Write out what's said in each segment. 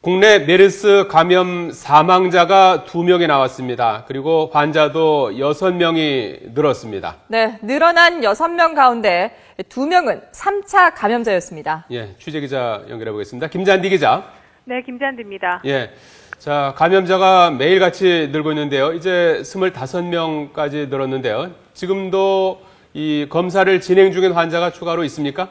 국내 메르스 감염 사망자가 2명이 나왔습니다. 그리고 환자도 6명이 늘었습니다. 네, 늘어난 6명 가운데 2명은 3차 감염자였습니다. 예, 취재기자 연결해 보겠습니다. 김잔디 기자. 네, 김잔디입니다. 예. 자, 감염자가 매일같이 늘고 있는데요. 이제 25명까지 늘었는데요. 지금도 이 검사를 진행 중인 환자가 추가로 있습니까?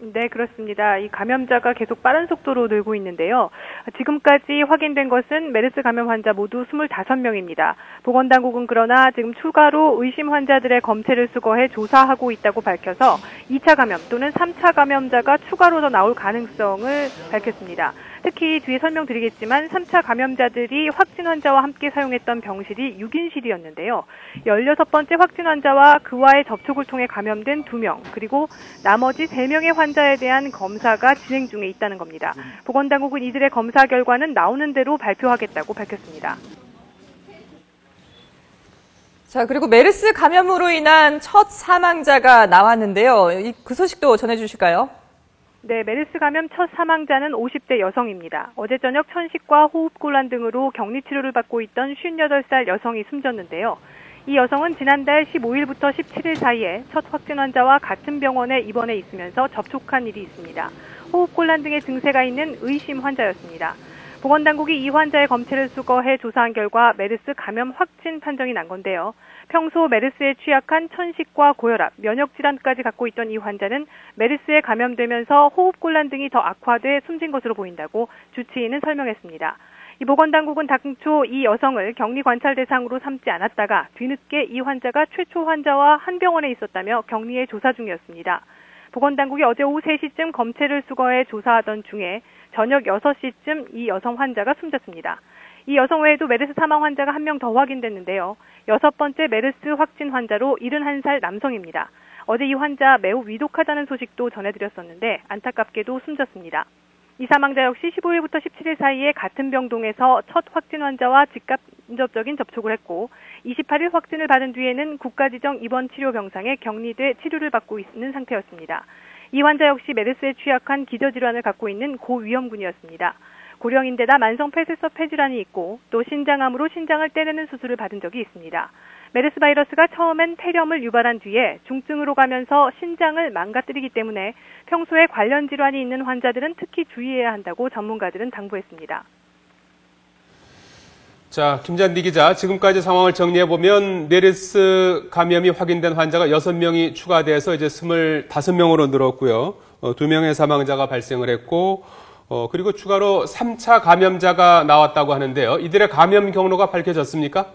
네, 그렇습니다. 이 감염자가 계속 빠른 속도로 늘고 있는데요. 지금까지 확인된 것은 메르스 감염 환자 모두 25명입니다. 보건당국은 그러나 지금 추가로 의심 환자들의 검체를 수거해 조사하고 있다고 밝혀서 2차 감염 또는 3차 감염자가 추가로 더 나올 가능성을 밝혔습니다. 특히 뒤에 설명드리겠지만 3차 감염자들이 확진 환자와 함께 사용했던 병실이 6인실이었는데요. 16번째 확진 환자와 그와의 접촉을 통해 감염된 2명, 그리고 나머지 3명의 환자에 대한 검사가 진행 중에 있다는 겁니다. 보건당국은 이들의 검사 결과는 나오는 대로 발표하겠다고 밝혔습니다. 자, 그리고 메르스 감염으로 인한 첫 사망자가 나왔는데요. 그 소식도 전해주실까요? 네, 메르스 감염 첫 사망자는 50대 여성입니다. 어제 저녁 천식과 호흡곤란 등으로 격리 치료를 받고 있던 58살 여성이 숨졌는데요. 이 여성은 지난달 15일부터 17일 사이에 첫 확진 환자와 같은 병원에 입원해 있으면서 접촉한 일이 있습니다. 호흡곤란 등의 증세가 있는 의심 환자였습니다. 보건당국이 이 환자의 검체를 수거해 조사한 결과 메르스 감염 확진 판정이 난 건데요. 평소 메르스에 취약한 천식과 고혈압, 면역질환까지 갖고 있던 이 환자는 메르스에 감염되면서 호흡곤란 등이 더 악화돼 숨진 것으로 보인다고 주치의는 설명했습니다. 이 보건당국은 당초 이 여성을 격리 관찰 대상으로 삼지 않았다가 뒤늦게 이 환자가 최초 환자와 한 병원에 있었다며 격리해 조사 중이었습니다. 보건당국이 어제 오후 3시쯤 검체를 수거해 조사하던 중에 저녁 6시쯤 이 여성 환자가 숨졌습니다. 이 여성 외에도 메르스 사망 환자가 1명 더 확인됐는데요. 6번째 메르스 확진 환자로 71살 남성입니다. 어제 이 환자 매우 위독하다는 소식도 전해드렸었는데 안타깝게도 숨졌습니다. 이 사망자 역시 15일부터 17일 사이에 같은 병동에서 첫 확진 환자와 직간접적인 접촉을 했고 28일 확진을 받은 뒤에는 국가지정 입원 치료 병상에 격리돼 치료를 받고 있는 상태였습니다. 이 환자 역시 메르스에 취약한 기저질환을 갖고 있는 고위험군이었습니다. 고령인데다 만성 폐쇄성 폐질환이 있고 또 신장암으로 신장을 떼내는 수술을 받은 적이 있습니다. 메르스 바이러스가 처음엔 폐렴을 유발한 뒤에 중증으로 가면서 신장을 망가뜨리기 때문에 평소에 관련 질환이 있는 환자들은 특히 주의해야 한다고 전문가들은 당부했습니다. 자, 김잔디 기자, 지금까지 상황을 정리해보면 메르스 감염이 확인된 환자가 6명이 추가돼서 이제 25명으로 늘었고요. 2명의 사망자가 발생을 했고 그리고 추가로 3차 감염자가 나왔다고 하는데요. 이들의 감염 경로가 밝혀졌습니까?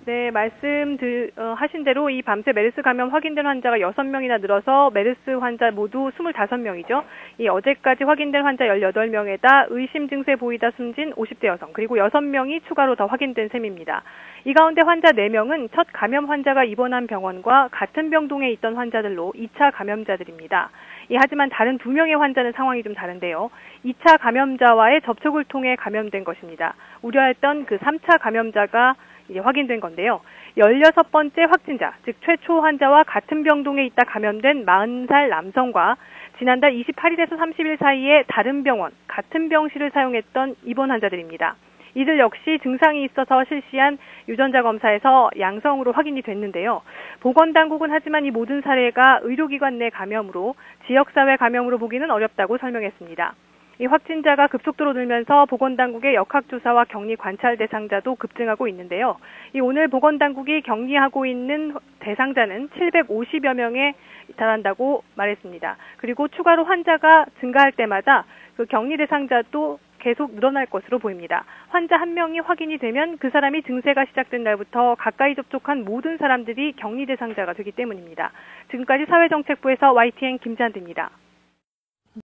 네, 말씀하신 대로 이 밤새 메르스 감염 확인된 환자가 6명이나 늘어서 메르스 환자 모두 25명이죠. 이 어제까지 확인된 환자 18명에다 의심 증세 보이다 숨진 50대 여성, 그리고 6명이 추가로 더 확인된 셈입니다. 이 가운데 환자 4명은 첫 감염 환자가 입원한 병원과 같은 병동에 있던 환자들로 2차 감염자들입니다. 하지만 다른 2명의 환자는 상황이 좀 다른데요. 2차 감염자와의 접촉을 통해 감염된 것입니다. 우려했던 그 3차 감염자가 이제 확인된 건데요. 16번째 확진자, 즉 최초 환자와 같은 병동에 있다 감염된 40살 남성과 지난달 28일에서 30일 사이에 다른 병원, 같은 병실을 사용했던 입원 환자들입니다. 이들 역시 증상이 있어서 실시한 유전자 검사에서 양성으로 확인이 됐는데요. 보건당국은 하지만 이 모든 사례가 의료기관 내 감염으로 지역사회 감염으로 보기는 어렵다고 설명했습니다. 이 확진자가 급속도로 늘면서 보건당국의 역학조사와 격리 관찰 대상자도 급증하고 있는데요. 오늘 보건당국이 격리하고 있는 대상자는 750여 명에 달한다고 말했습니다. 그리고 추가로 환자가 증가할 때마다 그 격리 대상자도 계속 늘어날 것으로 보입니다. 환자 1명이 확인이 되면 그 사람이 증세가 시작된 날부터 가까이 접촉한 모든 사람들이 격리 대상자가 되기 때문입니다. 지금까지 사회정책부에서 YTN 김잔디입니다.